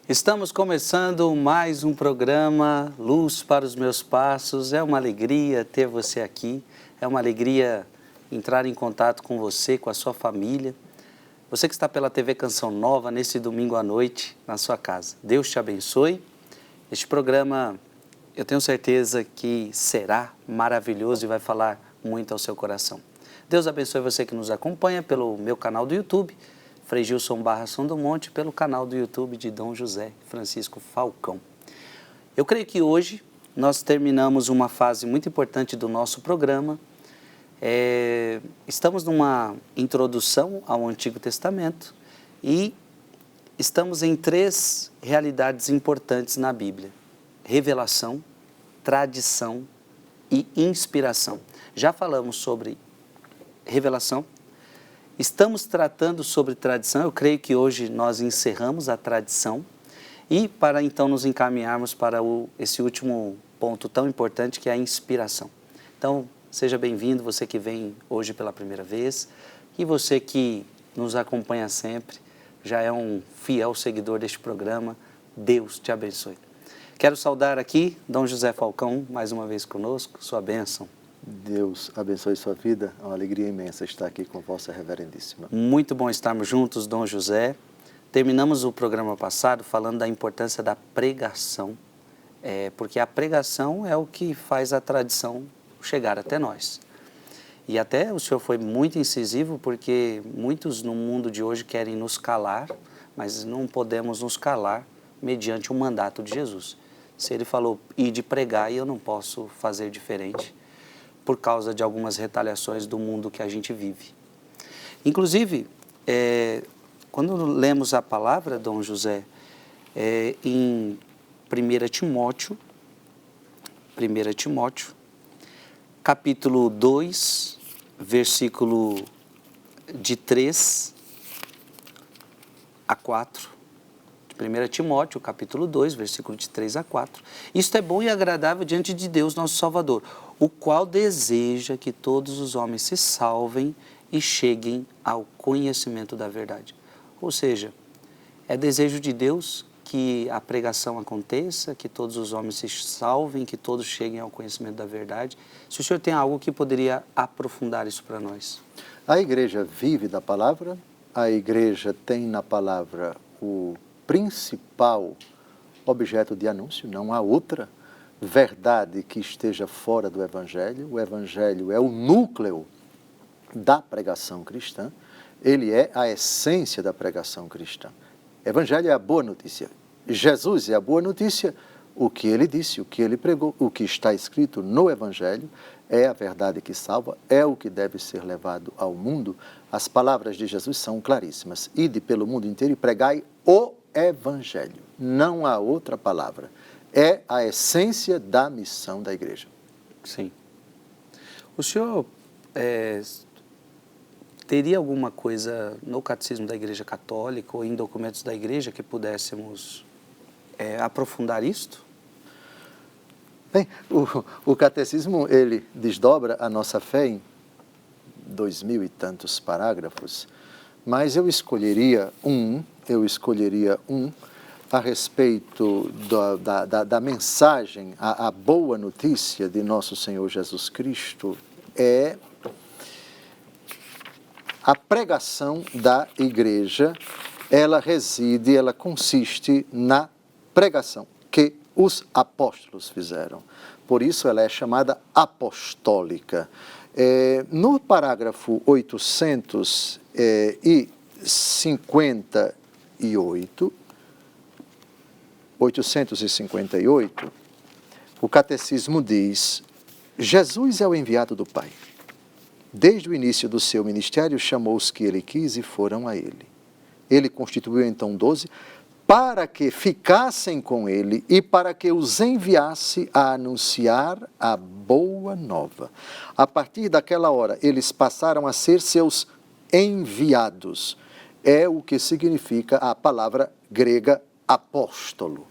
Estamos começando mais um programa Luz para os Meus Passos. É uma alegria ter você aqui, é uma alegria entrar em contato com você, com a sua família. Você que está pela TV Canção Nova nesse domingo à noite na sua casa. Deus te abençoe. Este programa eu tenho certeza que será maravilhoso e vai falar muito ao seu coração. Deus abençoe você que nos acompanha pelo meu canal do YouTube, Frei Gilson Barra São do Monte, pelo canal do YouTube de Dom José Francisco Falcão. Eu creio que hoje nós terminamos uma fase muito importante do nosso programa. Estamos numa introdução ao Antigo Testamento e estamos em 3 realidades importantes na Bíblia: revelação, tradição e inspiração. Já falamos sobre revelação. Estamos tratando sobre tradição, eu creio que hoje nós encerramos a tradição e para então nos encaminharmos para esse último ponto tão importante que é a inspiração. Então, seja bem-vindo, você que vem hoje pela primeira vez e você que nos acompanha sempre, já é um fiel seguidor deste programa, Deus te abençoe. Quero saudar aqui Dom José Falcão, mais uma vez conosco, sua bênção. Deus abençoe sua vida, é uma alegria imensa estar aqui com Vossa Reverendíssima. Muito bom estarmos juntos, Dom José. Terminamos o programa passado falando da importância da pregação, porque a pregação é o que faz a tradição chegar até nós. E até o senhor foi muito incisivo, porque muitos no mundo de hoje querem nos calar, mas não podemos nos calar mediante o mandato de Jesus. Se ele falou, ide pregar, e eu não posso fazer diferente, por causa de algumas retaliações do mundo que a gente vive. Inclusive, quando lemos a palavra, Dom José, em 1 Timóteo, capítulo 2, versículo de 3 a 4, 1 Timóteo, capítulo 2, versículo de 3 a 4. Isto é bom e agradável diante de Deus, nosso Salvador, o qual deseja que todos os homens se salvem e cheguem ao conhecimento da verdade. Ou seja, é desejo de Deus que a pregação aconteça, que todos os homens se salvem, que todos cheguem ao conhecimento da verdade. Se o senhor tem algo que poderia aprofundar isso para nós. A igreja vive da palavra, a igreja tem na palavra o principal objeto de anúncio, não há outra verdade que esteja fora do Evangelho. O Evangelho é o núcleo da pregação cristã, ele é a essência da pregação cristã. Evangelho é a boa notícia. Jesus é a boa notícia. O que ele disse, o que ele pregou, o que está escrito no Evangelho é a verdade que salva, é o que deve ser levado ao mundo. As palavras de Jesus são claríssimas. Ide pelo mundo inteiro e pregai o Evangelho. Não há outra palavra. É a essência da missão da igreja. Sim. O senhor teria alguma coisa no Catecismo da Igreja Católica ou em documentos da Igreja que pudéssemos aprofundar isto? Bem, o Catecismo, ele desdobra a nossa fé em 2000 e tantos parágrafos, mas eu escolheria um a respeito da mensagem, a boa notícia de nosso Senhor Jesus Cristo é a pregação da igreja. Ela consiste na pregação que os apóstolos fizeram. Por isso ela é chamada apostólica. No parágrafo 858, o Catecismo diz: Jesus é o enviado do Pai. Desde o início do seu ministério, chamou os que ele quis e foram a ele. Ele constituiu então 12 para que ficassem com ele e para que os enviasse a anunciar a boa nova. A partir daquela hora, eles passaram a ser seus enviados. É o que significa a palavra grega apóstolo.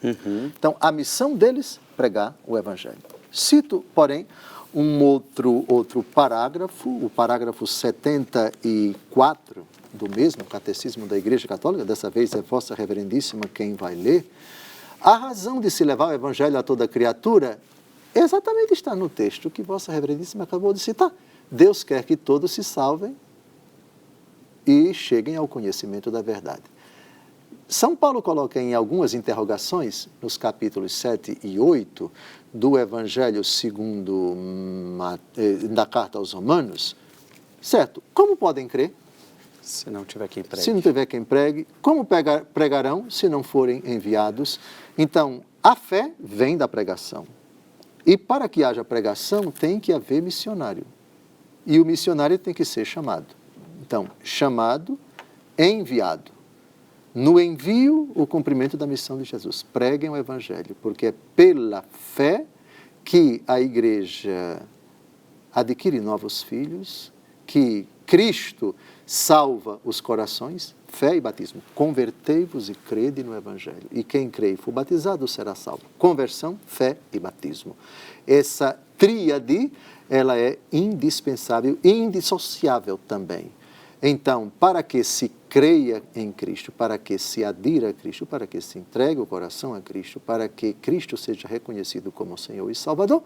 Então, a missão deles, pregar o Evangelho. Cito, porém, um outro parágrafo, o parágrafo 74 do mesmo Catecismo da Igreja Católica, dessa vez é Vossa Reverendíssima quem vai ler, a razão de se levar o Evangelho a toda criatura exatamente está no texto que Vossa Reverendíssima acabou de citar. Deus quer que todos se salvem e cheguem ao conhecimento da verdade. São Paulo coloca em algumas interrogações, nos capítulos 7 e 8 do Evangelho segundo da Carta aos Romanos, certo, como podem crer? Se não tiver quem pregue. Se não tiver quem pregue, como pregarão se não forem enviados? Então, a fé vem da pregação. E para que haja pregação, tem que haver missionário. E o missionário tem que ser chamado. Então, chamado, enviado. No envio, o cumprimento da missão de Jesus. Preguem o Evangelho, porque é pela fé que a igreja adquire novos filhos, que Cristo salva os corações, fé e batismo. Convertei-vos e crede no Evangelho. E quem crê e for batizado será salvo. Conversão, fé e batismo. Essa tríade, ela é indispensável e indissociável também. Então, para que se creia em Cristo, para que se adira a Cristo, para que se entregue o coração a Cristo, para que Cristo seja reconhecido como Senhor e Salvador,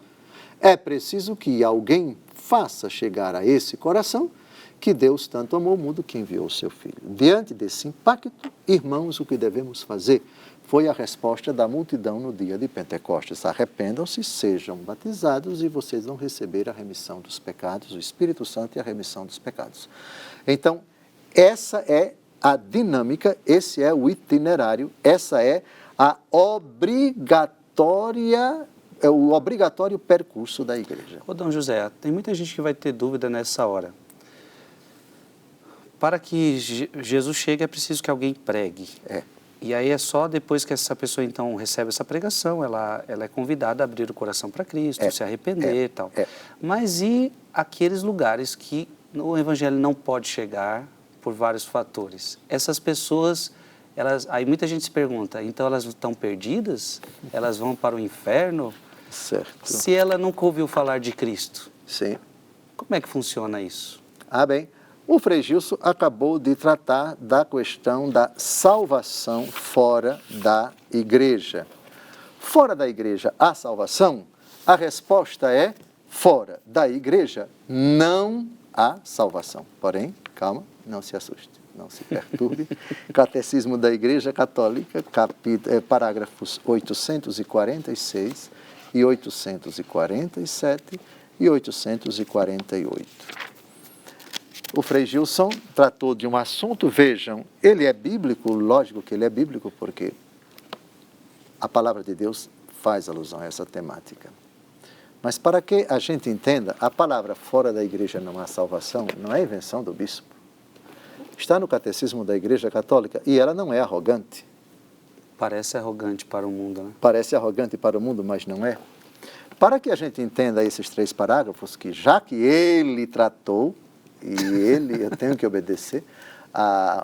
é preciso que alguém faça chegar a esse coração que Deus tanto amou o mundo que enviou o seu Filho. Diante desse impacto, irmãos, o que devemos fazer foi a resposta da multidão no dia de Pentecostes. Arrependam-se, sejam batizados e vocês vão receber a remissão dos pecados, o Espírito Santo e a remissão dos pecados. Então, essa é a dinâmica, esse é o itinerário, essa é a o obrigatório percurso da igreja. Ô, Dom José, tem muita gente que vai ter dúvida nessa hora. Para que Jesus chegue é preciso que alguém pregue. E aí é só depois que essa pessoa então recebe essa pregação, ela é convidada a abrir o coração para Cristo, se arrepender e tal. Mas e aqueles lugares que o Evangelho não pode chegar por vários fatores? Essas pessoas, aí muita gente se pergunta, então elas estão perdidas? Elas vão para o inferno? Certo. Se ela nunca ouviu falar de Cristo? Sim. Como é que funciona isso? Bem, o Frei Gilson acabou de tratar da questão da salvação fora da igreja. Fora da igreja há salvação? A resposta é fora da igreja não há salvação. Porém, calma, não se assuste, não se perturbe. Catecismo da Igreja Católica, parágrafos 846 e 847 e 848. O Frei Gilson tratou de um assunto, vejam, ele é bíblico, lógico que ele é bíblico, porque a palavra de Deus faz alusão a essa temática. Mas para que a gente entenda, a palavra fora da igreja não há salvação, não é invenção do bispo. Está no Catecismo da Igreja Católica e ela não é arrogante. Parece arrogante para o mundo, né? Parece arrogante para o mundo, mas não é. Para que a gente entenda esses 3 parágrafos, que já que ele tratou, e eu tenho que obedecer,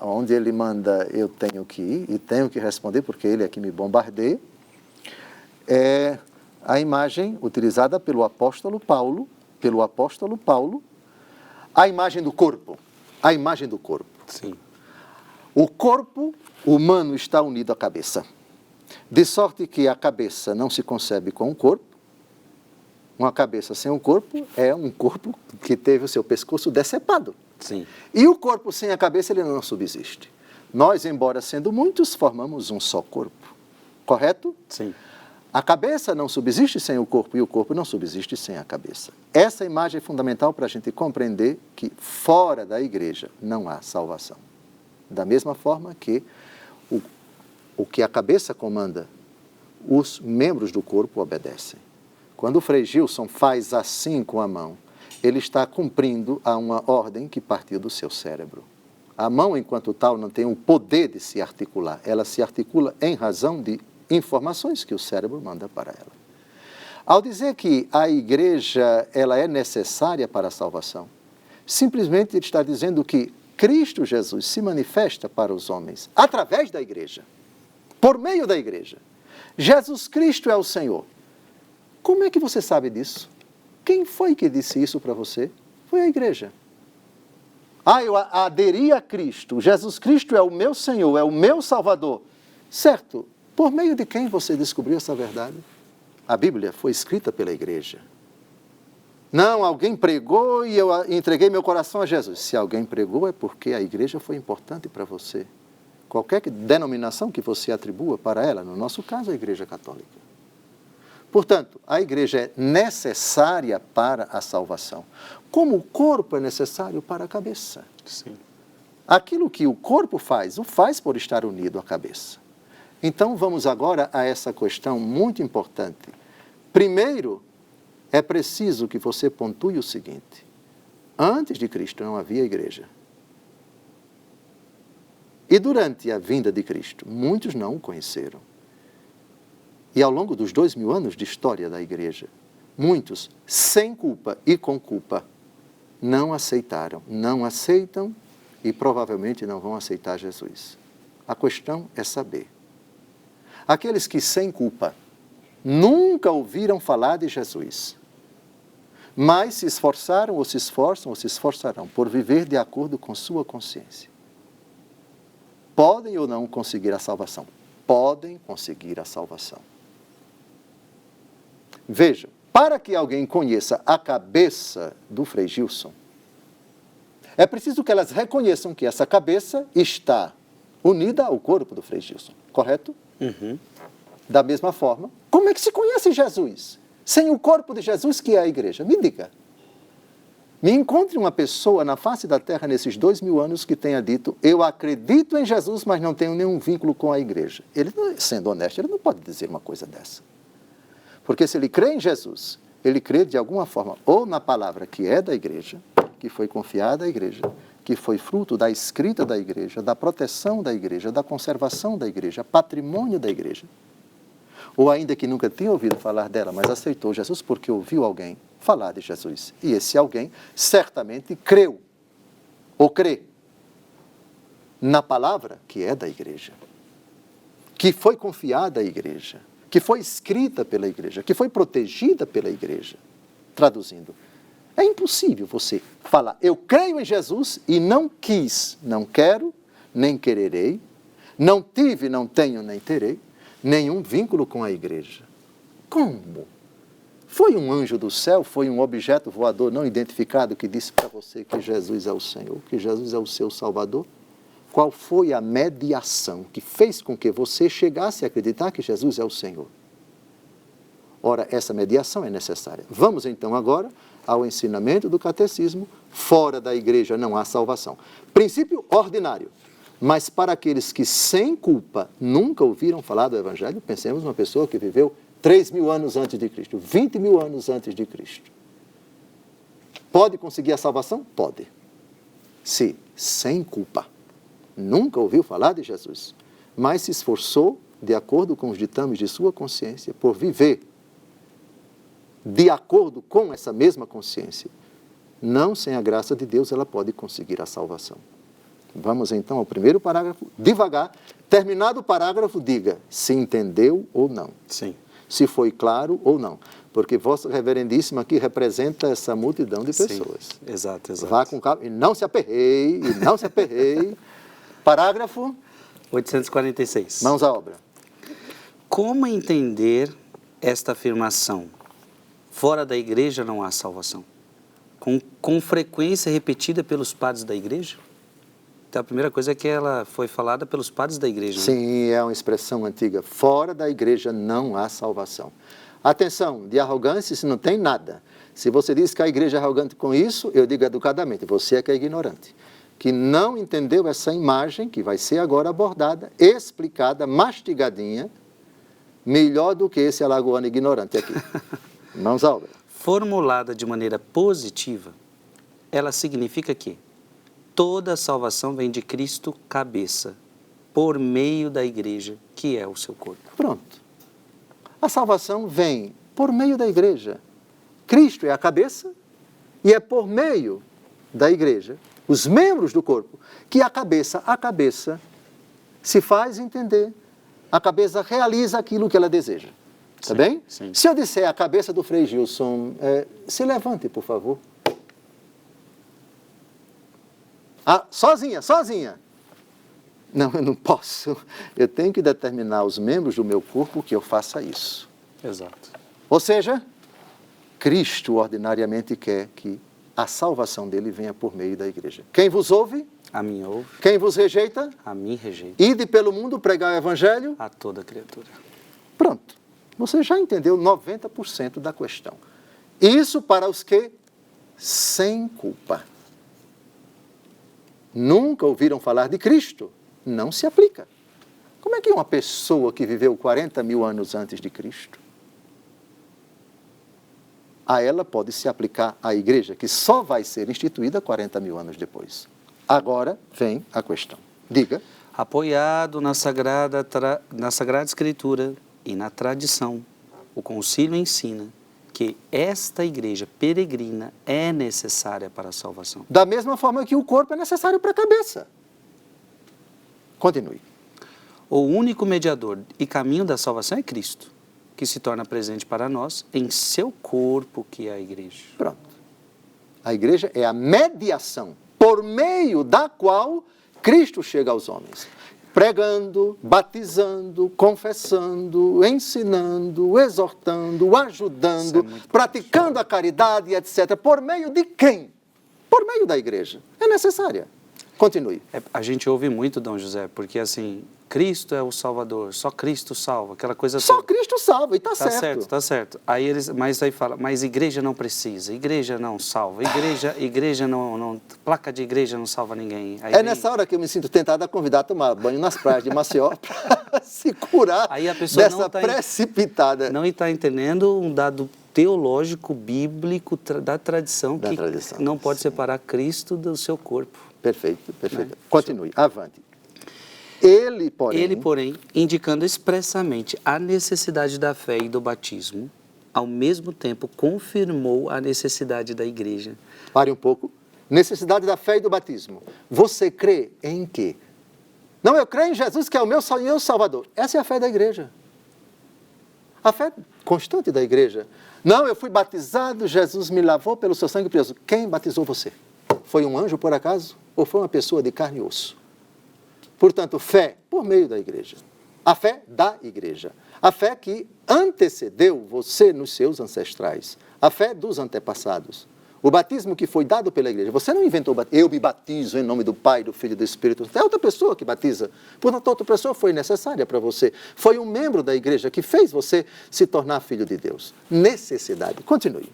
onde ele manda eu tenho que ir e tenho que responder, porque ele é que me bombardeia, é a imagem utilizada pelo apóstolo Paulo, a imagem do corpo. Sim. O corpo humano está unido à cabeça, de sorte que a cabeça não se concebe com o corpo. Uma cabeça sem um corpo é um corpo que teve o seu pescoço decepado. Sim. E o corpo sem a cabeça, ele não subsiste. Nós, embora sendo muitos, formamos um só corpo. Correto? Sim. A cabeça não subsiste sem o corpo e o corpo não subsiste sem a cabeça. Essa imagem é fundamental para a gente compreender que fora da igreja não há salvação. Da mesma forma que o que a cabeça comanda, os membros do corpo obedecem. Quando o Frei Gilson faz assim com a mão, ele está cumprindo a uma ordem que partiu do seu cérebro. A mão, enquanto tal, não tem o poder de se articular. Ela se articula em razão de informações que o cérebro manda para ela. Ao dizer que a igreja ela é necessária para a salvação, simplesmente ele está dizendo que Cristo Jesus se manifesta para os homens através da igreja, por meio da igreja. Jesus Cristo é o Senhor. Como é que você sabe disso? Quem foi que disse isso para você? Foi a igreja. Eu aderi a Cristo, Jesus Cristo é o meu Senhor, é o meu Salvador. Certo, por meio de quem você descobriu essa verdade? A Bíblia foi escrita pela igreja. Não, alguém pregou e eu entreguei meu coração a Jesus. Se alguém pregou é porque a igreja foi importante para você. Qualquer denominação que você atribua para ela, no nosso caso, a Igreja Católica. Portanto, a igreja é necessária para a salvação, como o corpo é necessário para a cabeça. Sim. Aquilo que o corpo faz, o faz por estar unido à cabeça. Então, vamos agora a essa questão muito importante. Primeiro, é preciso que você pontue o seguinte: antes de Cristo não havia igreja. E durante a vinda de Cristo, muitos não o conheceram. E ao longo dos 2000 anos de história da igreja, muitos, sem culpa e com culpa, não aceitaram, não aceitam e provavelmente não vão aceitar Jesus. A questão é saber. Aqueles que sem culpa nunca ouviram falar de Jesus, mas se esforçaram ou se esforçam ou se esforçarão por viver de acordo com sua consciência, podem ou não conseguir a salvação? Podem conseguir a salvação. Veja, para que alguém conheça a cabeça do Frei Gilson, é preciso que elas reconheçam que essa cabeça está unida ao corpo do Frei Gilson, correto? Uhum. Da mesma forma, como é que se conhece Jesus? Sem o corpo de Jesus, que é a igreja? Me diga. Me encontre uma pessoa na face da terra nesses 2000 anos que tenha dito: eu acredito em Jesus, mas não tenho nenhum vínculo com a igreja. Ele, sendo honesto, ele não pode dizer uma coisa dessa. Porque se ele crê em Jesus, ele crê de alguma forma ou na palavra que é da igreja, que foi confiada à igreja, que foi fruto da escrita da igreja, da proteção da igreja, da conservação da igreja, patrimônio da igreja. Ou ainda que nunca tinha ouvido falar dela, mas aceitou Jesus porque ouviu alguém falar de Jesus. E esse alguém certamente creu, ou crê, na palavra que é da igreja, que foi confiada à igreja, que foi escrita pela igreja, que foi protegida pela igreja. Traduzindo, é impossível você falar: eu creio em Jesus e não quis, não quero, nem quererei, não tive, não tenho, nem terei nenhum vínculo com a igreja. Como? Foi um anjo do céu, foi um objeto voador não identificado que disse para você que Jesus é o Senhor, que Jesus é o seu Salvador? Qual foi a mediação que fez com que você chegasse a acreditar que Jesus é o Senhor? Ora, essa mediação é necessária. Vamos então agora ao ensinamento do catecismo: fora da igreja não há salvação. Princípio ordinário. Mas para aqueles que sem culpa nunca ouviram falar do Evangelho, pensemos numa pessoa que viveu 3.000 anos antes de Cristo, 20.000 anos antes de Cristo. Pode conseguir a salvação? Pode. Se, sem culpa, nunca ouviu falar de Jesus, mas se esforçou, de acordo com os ditames de sua consciência, por viver de acordo com essa mesma consciência, não sem a graça de Deus ela pode conseguir a salvação. Vamos então ao primeiro parágrafo, devagar. Terminado o parágrafo, diga se entendeu ou não. Sim. Se foi claro ou não. Porque Vossa Reverendíssima aqui representa essa multidão de pessoas. Sim, exato. Vá com calma e não se aperreie, Parágrafo 846. Mãos à obra. Como entender esta afirmação? Fora da igreja não há salvação. Com frequência repetida pelos padres da igreja? Então, a primeira coisa é que ela foi falada pelos padres da igreja. Sim, né? É uma expressão antiga. Fora da igreja não há salvação. Atenção, de arrogância isso não tem nada. Se você diz que a igreja é arrogante com isso, eu digo educadamente, você é que é ignorante. Que não entendeu essa imagem que vai ser agora abordada, explicada, mastigadinha, melhor do que esse alagoano ignorante aqui. Mãos à obra. Formulada de maneira positiva, ela significa que toda a salvação vem de Cristo, cabeça, por meio da igreja, que é o seu corpo. Pronto. A salvação vem por meio da igreja. Cristo é a cabeça e é por meio da igreja, os membros do corpo, que a cabeça se faz entender, a cabeça realiza aquilo que ela deseja. Tá bem? Sim. Se eu disser a cabeça do Frei Gilson, se levante, por favor. Sozinha. Não, eu não posso. Eu tenho que determinar aos membros do meu corpo que eu faça isso. Exato. Ou seja, Cristo ordinariamente quer que a salvação dele venha por meio da igreja. Quem vos ouve? A mim ouve. Quem vos rejeita? A mim rejeita. Ide pelo mundo pregar o evangelho? A toda criatura. Pronto. Você já entendeu 90% da questão. Isso para os que sem culpa nunca ouviram falar de Cristo, não se aplica. Como é que uma pessoa que viveu 40 mil anos antes de Cristo, a ela pode se aplicar à igreja, que só vai ser instituída 40 mil anos depois? Agora vem a questão. Diga. Apoiado na Sagrada Escritura e na tradição, o concílio ensina que esta igreja peregrina é necessária para a salvação. Da mesma forma que o corpo é necessário para a cabeça. Continue. O único mediador e caminho da salvação é Cristo, que se torna presente para nós em seu corpo, que é a igreja. Pronto. A igreja é a mediação por meio da qual Cristo chega aos homens. Pregando, batizando, confessando, ensinando, exortando, ajudando, praticando a caridade, etc. Por meio de quem? Por meio da igreja. É necessária. Continue. A gente ouve muito, Dom José, porque assim, Cristo é o Salvador, só Cristo salva, aquela coisa Só toda. Cristo salva, e está Tá certo. certo, tá certo. Mas aí fala, mas igreja não precisa, igreja não salva, igreja não, placa de igreja não salva ninguém. Aí É nessa hora que eu me sinto tentado a convidar a tomar banho nas praias de Maceió para se curar aí a pessoa dessa não tá precipitada. Não está entendendo um dado teológico, bíblico, da tradição, Da que tradição, não pode sim. separar Cristo do seu corpo. Perfeito, perfeito. Continue, avante. Ele, porém, indicando expressamente a necessidade da fé e do batismo, ao mesmo tempo confirmou a necessidade da igreja. Pare um pouco. Necessidade da fé e do batismo. Você crê em quê? Não, eu creio em Jesus, que é o meu Salvador. Essa é a fé da igreja. A fé constante da igreja. Não, eu fui batizado, Jesus me lavou pelo seu sangue precioso. Quem batizou você? Foi um anjo, por acaso? Ou foi uma pessoa de carne e osso? Portanto, fé por meio da igreja. A fé da igreja. A fé que antecedeu você nos seus ancestrais. A fé dos antepassados. O batismo que foi dado pela igreja. Você não inventou o batismo. Eu me batizo em nome do Pai, do Filho e do Espírito Santo. É outra pessoa que batiza. Portanto, outra pessoa foi necessária para você. Foi um membro da igreja que fez você se tornar filho de Deus. Necessidade. Continue.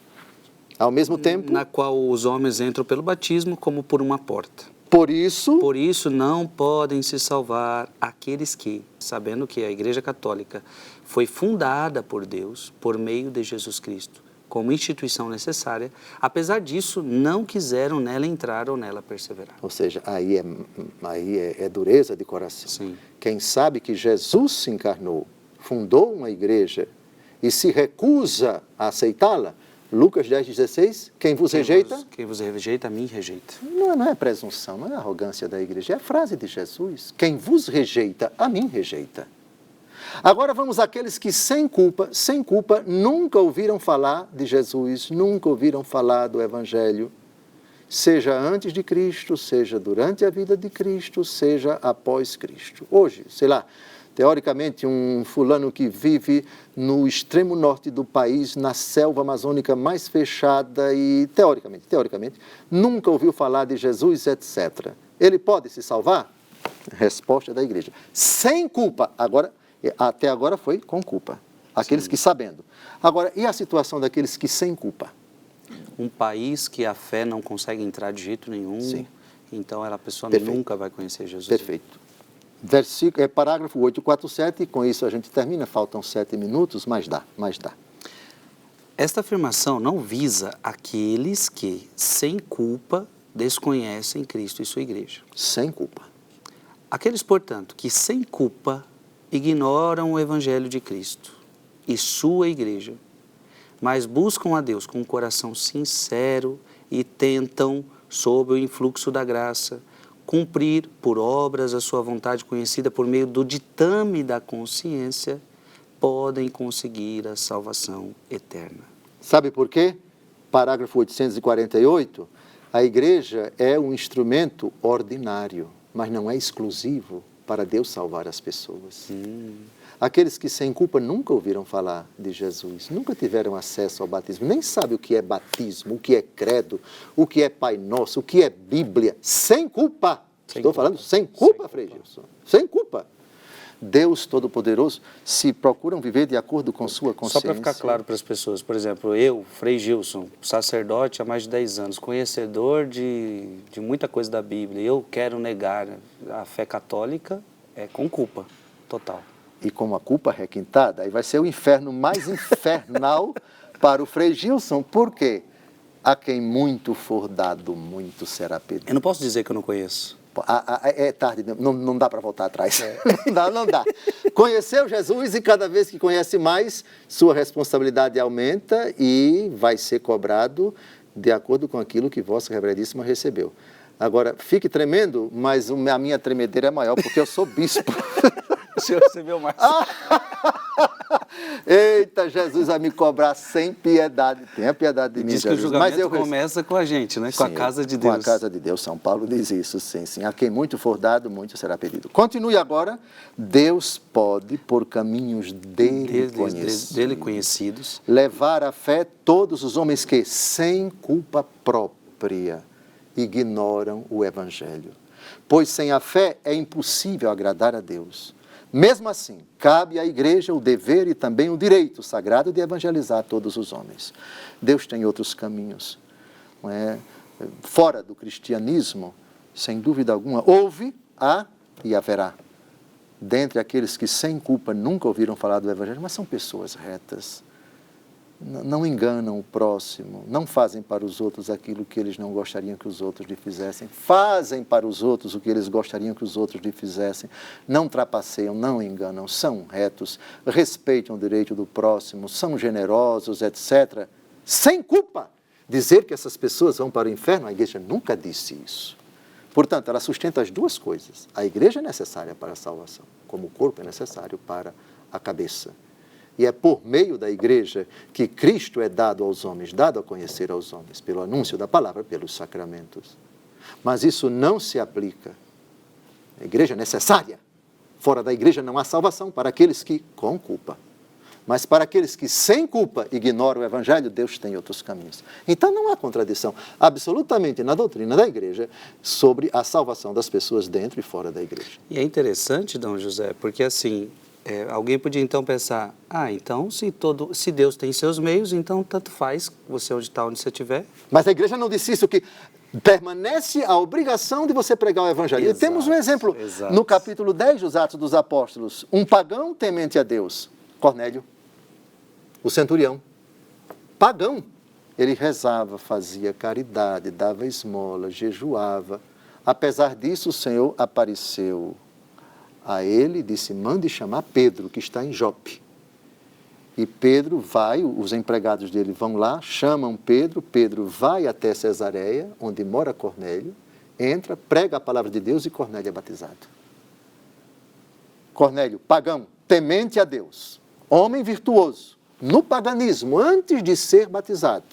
Ao mesmo tempo... Na qual os homens entram pelo batismo como por uma porta. Por isso não podem se salvar aqueles que, sabendo que a Igreja Católica foi fundada por Deus por meio de Jesus Cristo, como instituição necessária, apesar disso, não quiseram nela entrar ou nela perseverar. Ou seja, aí é dureza de coração. Sim. Quem sabe que Jesus se encarnou, fundou uma igreja e se recusa a aceitá-la, Lucas 10,16, quem vos rejeita? Quem vos rejeita, a mim rejeita. Não é presunção, não é arrogância da igreja, é a frase de Jesus. Quem vos rejeita, a mim rejeita. Agora vamos àqueles que sem culpa, nunca ouviram falar de Jesus, nunca ouviram falar do Evangelho, seja antes de Cristo, seja durante a vida de Cristo, seja após Cristo. Hoje, sei lá, teoricamente, um fulano que vive no extremo norte do país, na selva amazônica mais fechada e, teoricamente, nunca ouviu falar de Jesus, etc. Ele pode se salvar? Resposta da igreja. Sem culpa. Até agora foi com culpa. Aqueles que sabendo. Agora, e a situação daqueles que sem culpa? Um país que a fé não consegue entrar de jeito nenhum, Sim. então a pessoa Perfeito. nunca vai conhecer Jesus. Perfeito. Parágrafo 847, e com isso a gente termina, faltam 7 minutos, mas dá. Esta afirmação não visa aqueles que, sem culpa, desconhecem Cristo e sua igreja. Sem culpa. Aqueles, portanto, que sem culpa ignoram o Evangelho de Cristo e sua igreja, mas buscam a Deus com um coração sincero e tentam, sob o influxo da graça, cumprir por obras a sua vontade conhecida por meio do ditame da consciência, podem conseguir a salvação eterna. Sabe por quê? Parágrafo 848, A igreja é um instrumento ordinário, mas não é exclusivo para Deus salvar as pessoas. Aqueles que sem culpa nunca ouviram falar de Jesus, nunca tiveram acesso ao batismo, nem sabem o que é batismo, o que é credo, o que é Pai Nosso, o que é Bíblia, sem culpa. Estou falando sem culpa, Frei Gilson, sem culpa. Deus Todo-Poderoso, se procuram viver de acordo com sua consciência. Só para ficar claro para as pessoas, por exemplo, eu, Frei Gilson, sacerdote há mais de 10 anos, conhecedor de muita coisa da Bíblia, eu quero negar a fé católica com culpa total. E com a culpa requintada, aí vai ser o inferno mais infernal para o Frei Gilson. Por quê? A quem muito for dado, muito será pedido. Eu não posso dizer que eu não conheço. É tarde, não dá para voltar atrás. Não dá. Conheceu Jesus e cada vez que conhece mais, sua responsabilidade aumenta e vai ser cobrado de acordo com aquilo que Vossa Reverendíssima recebeu. Agora, fique tremendo, mas a minha tremedeira é maior, porque eu sou bispo. O senhor recebeu mais. Eita, Jesus vai me cobrar sem piedade. Tenha piedade de mim, diz Jesus. Que o julgamento começa com a gente, né? Com a casa de Deus. Com a casa de Deus. São Paulo diz isso, sim. A quem muito for dado, muito será pedido. Continue agora. Deus pode, por caminhos dele conhecidos, levar à fé todos os homens que, sem culpa própria, ignoram o Evangelho. Pois sem a fé é impossível agradar a Deus. Mesmo assim, cabe à igreja o dever e também o direito sagrado de evangelizar todos os homens. Deus tem outros caminhos. Não é? Fora do cristianismo, sem dúvida alguma, houve, há e haverá. Dentre aqueles que sem culpa nunca ouviram falar do Evangelho, mas são pessoas retas. Não enganam o próximo, não fazem para os outros aquilo que eles não gostariam que os outros lhe fizessem, fazem para os outros o que eles gostariam que os outros lhe fizessem, não trapaceiam, não enganam, são retos, respeitam o direito do próximo, são generosos, etc. Sem culpa! Dizer que essas pessoas vão para o inferno, a igreja nunca disse isso. Portanto, ela sustenta as duas coisas. A igreja é necessária para a salvação, como o corpo é necessário para a cabeça. E é por meio da igreja que Cristo é dado aos homens, dado a conhecer aos homens, pelo anúncio da palavra, pelos sacramentos. Mas isso não se aplica. A igreja é necessária. Fora da igreja não há salvação para aqueles que com culpa. Mas para aqueles que sem culpa ignoram o Evangelho, Deus tem outros caminhos. Então não há contradição absolutamente na doutrina da igreja sobre a salvação das pessoas dentro e fora da igreja. E é interessante, Dom José, porque assim... alguém podia então pensar, então se Deus tem seus meios, então tanto faz você onde está, onde você estiver. Mas a igreja não disse isso, que permanece a obrigação de você pregar o Evangelho. Exato, e temos um exemplo no capítulo 10 dos Atos dos Apóstolos, um pagão temente a Deus, Cornélio, o centurião, pagão. Ele rezava, fazia caridade, dava esmola, jejuava. Apesar disso, o Senhor apareceu a ele e disse, mande chamar Pedro, que está em Jope. E Pedro vai, os empregados dele vão lá, chamam Pedro, Pedro vai até Cesareia, onde mora Cornélio, entra, prega a palavra de Deus e Cornélio é batizado. Cornélio, pagão, temente a Deus, homem virtuoso, no paganismo, antes de ser batizado.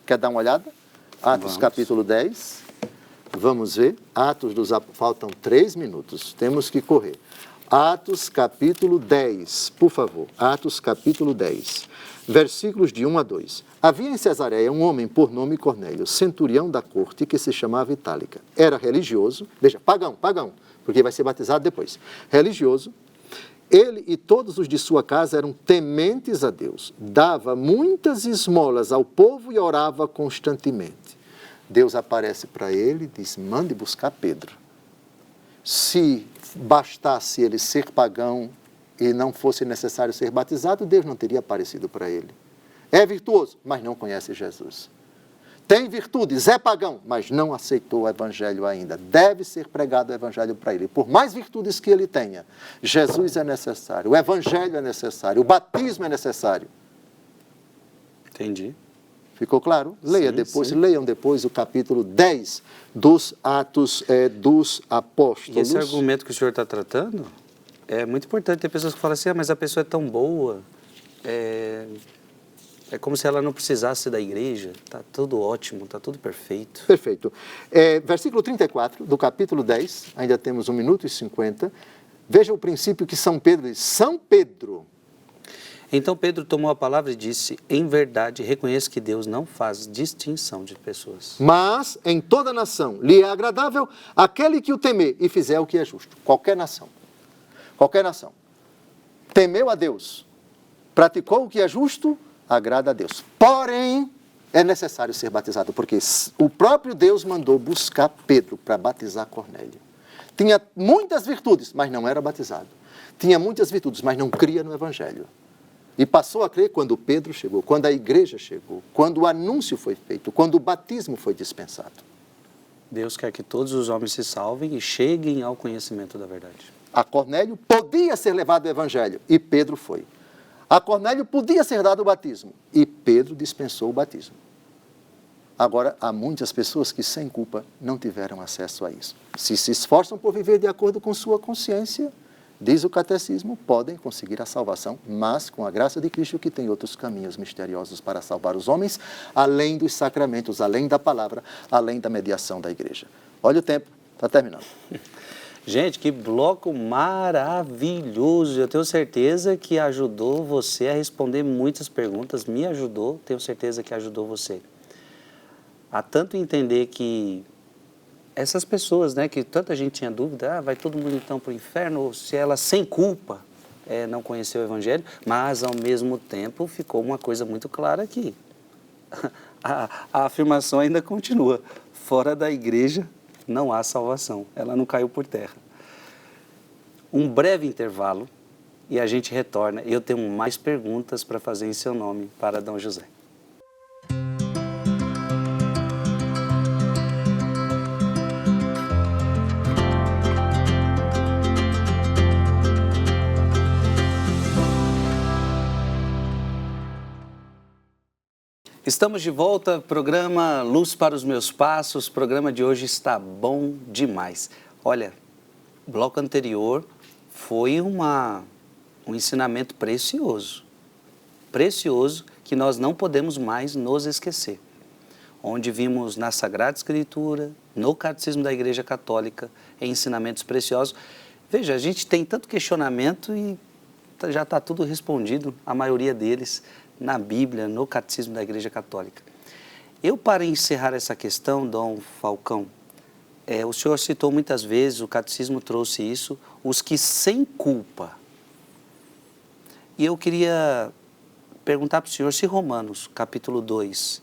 Quer dar uma olhada? Atos capítulo 10. Vamos ver, Atos dos Apóstolos, faltam 3 minutos, temos que correr. Atos capítulo 10, por favor, Atos capítulo 10, versículos de 1 a 2. Havia em Cesareia um homem por nome Cornélio, centurião da corte, que se chamava Itálica. Era religioso, veja, pagão, porque vai ser batizado depois. Religioso, ele e todos os de sua casa eram tementes a Deus, dava muitas esmolas ao povo e orava constantemente. Deus aparece para ele e diz, mande buscar Pedro. Se bastasse ele ser pagão e não fosse necessário ser batizado, Deus não teria aparecido para ele. É virtuoso, mas não conhece Jesus. Tem virtudes, é pagão, mas não aceitou o Evangelho ainda. Deve ser pregado o Evangelho para ele. Por mais virtudes que ele tenha, Jesus é necessário, o Evangelho é necessário, o batismo é necessário. Entendi. Ficou claro? Leiam depois o capítulo 10 dos Atos dos Apóstolos. E esse argumento que o senhor está tratando é muito importante. Tem pessoas que falam assim, mas a pessoa é tão boa, É como se ela não precisasse da igreja. Está tudo ótimo, está tudo perfeito. Perfeito. Versículo 34 do capítulo 10, ainda temos 1 minuto e 50. Veja o princípio que São Pedro diz. São Pedro. Então Pedro tomou a palavra e disse, em verdade, reconheço que Deus não faz distinção de pessoas. Mas em toda nação lhe é agradável aquele que o temer e fizer o que é justo. Qualquer nação. Qualquer nação. Temeu a Deus, praticou o que é justo, agrada a Deus. Porém, é necessário ser batizado, porque o próprio Deus mandou buscar Pedro para batizar Cornélio. Tinha muitas virtudes, mas não era batizado. Tinha muitas virtudes, mas não cria no Evangelho. E passou a crer quando Pedro chegou, quando a igreja chegou, quando o anúncio foi feito, quando o batismo foi dispensado. Deus quer que todos os homens se salvem e cheguem ao conhecimento da verdade. A Cornélio podia ser levado ao Evangelho, e Pedro foi. A Cornélio podia ser dado o batismo, e Pedro dispensou o batismo. Agora, há muitas pessoas que, sem culpa, não tiveram acesso a isso. Se esforçam por viver de acordo com sua consciência, diz o catecismo, podem conseguir a salvação, mas com a graça de Cristo que tem outros caminhos misteriosos para salvar os homens, além dos sacramentos, além da palavra, além da mediação da igreja. Olha o tempo, está terminando. Gente, que bloco maravilhoso! Eu tenho certeza que ajudou você a responder muitas perguntas, me ajudou, tenho certeza que ajudou você. A tanto entender que essas pessoas, né, que tanta gente tinha dúvida, vai todo mundo então para o inferno, ou se ela sem culpa não conheceu o Evangelho, mas ao mesmo tempo ficou uma coisa muito clara aqui. A afirmação ainda continua, fora da igreja não há salvação, ela não caiu por terra. Um breve intervalo e a gente retorna. Eu tenho mais perguntas para fazer em seu nome para Dom José. Estamos de volta, programa Luz para os Meus Passos. O programa de hoje está bom demais. Olha, o bloco anterior foi um ensinamento precioso. Precioso que nós não podemos mais nos esquecer. Onde vimos na Sagrada Escritura, no Catecismo da Igreja Católica, ensinamentos preciosos. Veja, a gente tem tanto questionamento e já está tudo respondido, a maioria deles, na Bíblia, no Catecismo da Igreja Católica. Eu, para encerrar essa questão, Dom Falcão, o senhor citou muitas vezes, o Catecismo trouxe isso, os que sem culpa. E eu queria perguntar para o senhor se Romanos, capítulo 2,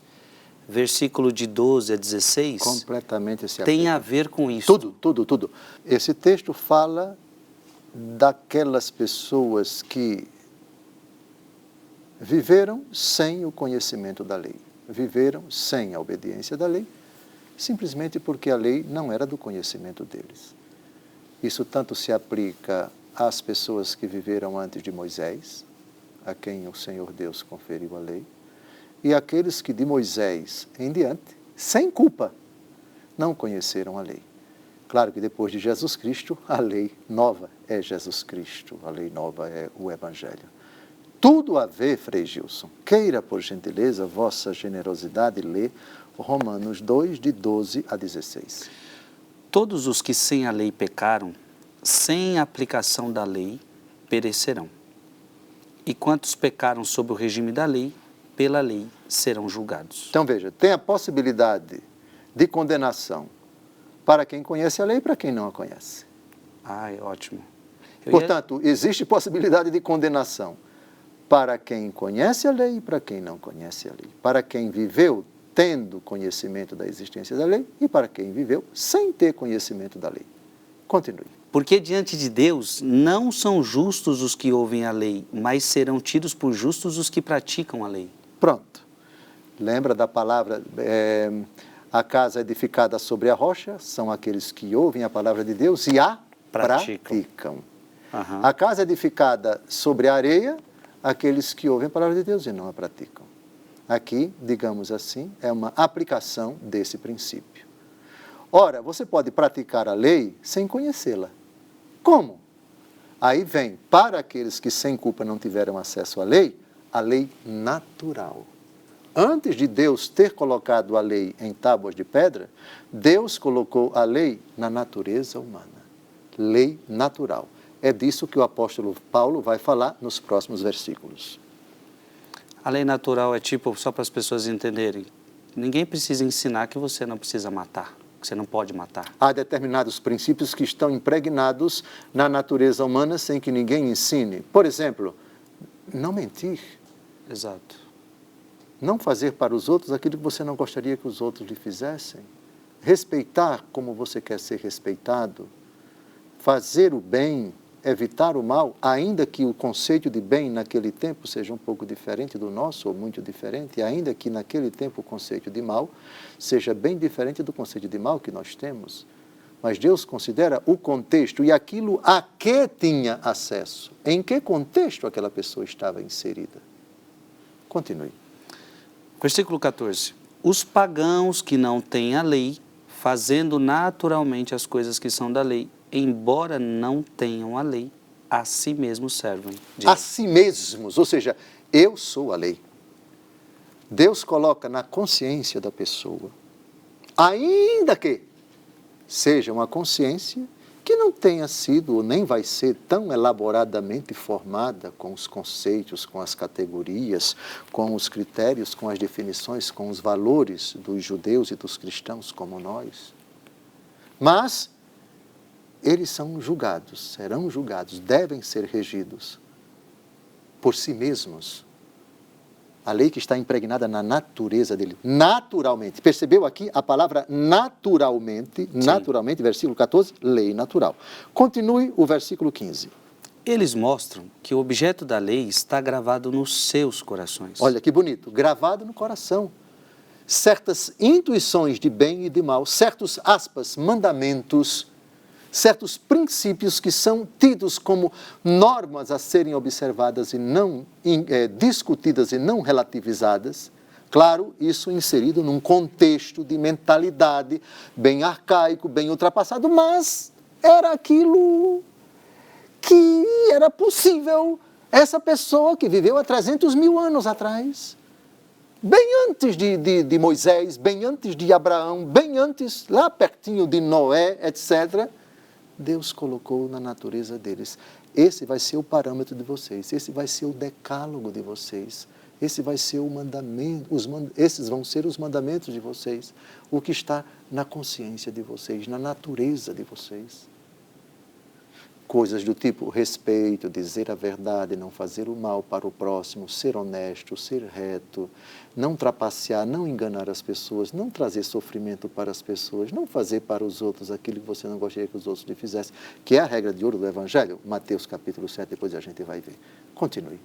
versículo de 12 a 16, completamente se tem aplica. a ver com isso. Tudo. Esse texto fala daquelas pessoas que viveram sem o conhecimento da lei, viveram sem a obediência da lei, simplesmente porque a lei não era do conhecimento deles. Isso tanto se aplica às pessoas que viveram antes de Moisés, a quem o Senhor Deus conferiu a lei, e aqueles que de Moisés em diante, sem culpa, não conheceram a lei. Claro que depois de Jesus Cristo, a lei nova é Jesus Cristo, a lei nova é o Evangelho. Tudo a ver, Frei Gilson. Queira, por gentileza, vossa generosidade ler Romanos 2, de 12 a 16. Todos os que sem a lei pecaram, sem a aplicação da lei, perecerão. E quantos pecaram sob o regime da lei, pela lei serão julgados. Então veja, tem a possibilidade de condenação para quem conhece a lei e para quem não a conhece. É ótimo. Portanto, existe possibilidade de condenação para quem conhece a lei e para quem não conhece a lei. Para quem viveu tendo conhecimento da existência da lei e para quem viveu sem ter conhecimento da lei. Continue. Porque diante de Deus não são justos os que ouvem a lei, mas serão tidos por justos os que praticam a lei. Pronto. Lembra da palavra, a casa edificada sobre a rocha, são aqueles que ouvem a palavra de Deus e a praticam. Uhum. A casa edificada sobre a areia, aqueles que ouvem a palavra de Deus e não a praticam. Aqui, digamos assim, é uma aplicação desse princípio. Ora, você pode praticar a lei sem conhecê-la. Como? Aí vem, para aqueles que sem culpa não tiveram acesso à lei, a lei natural. Antes de Deus ter colocado a lei em tábuas de pedra, Deus colocou a lei na natureza humana. Lei natural. É disso que o apóstolo Paulo vai falar nos próximos versículos. A lei natural é tipo, só para as pessoas entenderem, ninguém precisa ensinar que você não precisa matar, que você não pode matar. Há determinados princípios que estão impregnados na natureza humana sem que ninguém ensine. Por exemplo, não mentir. Exato. Não fazer para os outros aquilo que você não gostaria que os outros lhe fizessem. Respeitar como você quer ser respeitado. Fazer o bem, evitar o mal, ainda que o conceito de bem naquele tempo seja um pouco diferente do nosso, ou muito diferente, e ainda que naquele tempo o conceito de mal seja bem diferente do conceito de mal que nós temos. Mas Deus considera o contexto e aquilo a que tinha acesso. Em que contexto aquela pessoa estava inserida. Continue. Versículo 14. Os pagãos que não têm a lei, fazendo naturalmente as coisas que são da lei, embora não tenham a lei, a si mesmos servem. A si mesmos, ou seja, eu sou a lei. Deus coloca na consciência da pessoa, ainda que seja uma consciência que não tenha sido ou nem vai ser tão elaboradamente formada com os conceitos, com as categorias, com os critérios, com as definições, com os valores dos judeus e dos cristãos como nós. Mas eles são julgados, serão julgados, devem ser regidos por si mesmos. A lei que está impregnada na natureza dele, naturalmente. Percebeu aqui a palavra naturalmente, Sim. Naturalmente, versículo 14, lei natural. Continue o versículo 15. Eles mostram que o objeto da lei está gravado nos seus corações. Olha que bonito, gravado no coração. Certas intuições de bem e de mal, certos, aspas, mandamentos, certos princípios que são tidos como normas a serem observadas e não discutidas e não relativizadas. Claro, isso inserido num contexto de mentalidade bem arcaico, bem ultrapassado, mas era aquilo que era possível essa pessoa que viveu há 300 mil anos atrás, bem antes de Moisés, bem antes de Abraão, bem antes, lá pertinho de Noé, etc., Deus colocou na natureza deles. Esse vai ser o parâmetro de vocês, esse vai ser o decálogo de vocês, esse vai ser o mandamento, esses vão ser os mandamentos de vocês, o que está na consciência de vocês, na natureza de vocês. Coisas do tipo respeito, dizer a verdade, não fazer o mal para o próximo, ser honesto, ser reto, não trapacear, não enganar as pessoas, não trazer sofrimento para as pessoas, não fazer para os outros aquilo que você não gostaria que os outros lhe fizessem, que é a regra de ouro do Evangelho, Mateus capítulo 7, depois a gente vai ver. Continue.